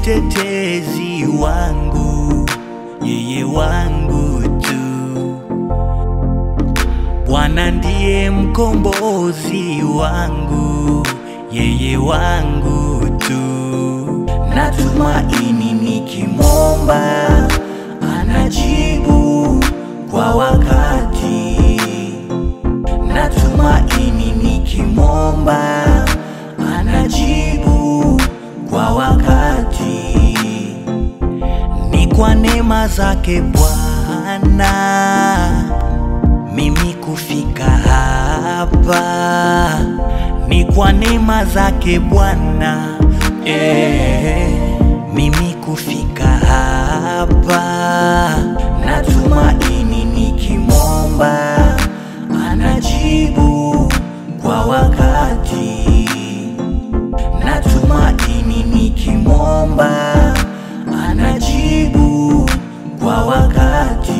mtetezi wangu, yeye wangu tu. Bwana ndiye mkombozi wangu, yeye wangu tu. Natumaini nikimwomba anajibu kwa wakati. Natumaini nikimwomba anajibu kwa wakati. Ni kwa neema zake Bwana mimi kufika hapa. Ni kwa neema zake Bwana mimi kufika hapa. Natumaini nikimwomba anajibu kwa wakati. Natumaini nikimwomba anajibu kwa wakati.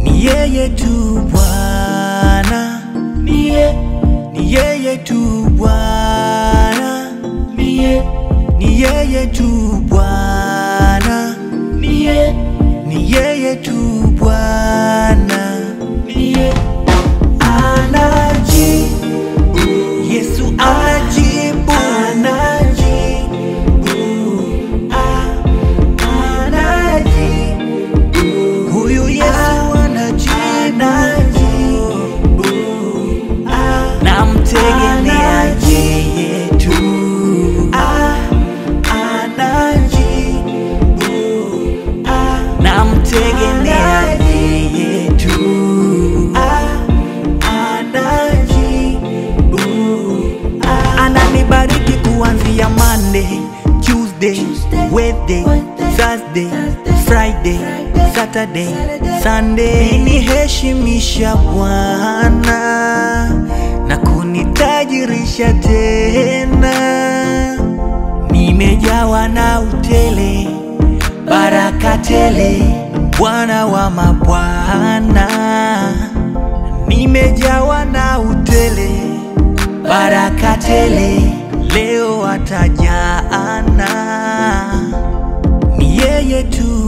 Ni yeye tu Bwana, ni yeye tu Bwana, ni yeye tu Bwana, ni yeye tu Bwana, anajibu. Yesu anajibu, anajibu. Huyu Yesu anajibu, namtegemea yeye tu. Anajibu, namtegemea yeye tu. Ananibariki kuanzia Monday, Tuesday, Wednesday, Thursday, Friday, Saturday, Sunday. Niheshimisha Bwana na kunitajirisha tena. Nimejawa na utele, baraka tele, Bwana wa mabwana. Nimejawa na utele, baraka tele, leo atajana. Ni yeye tu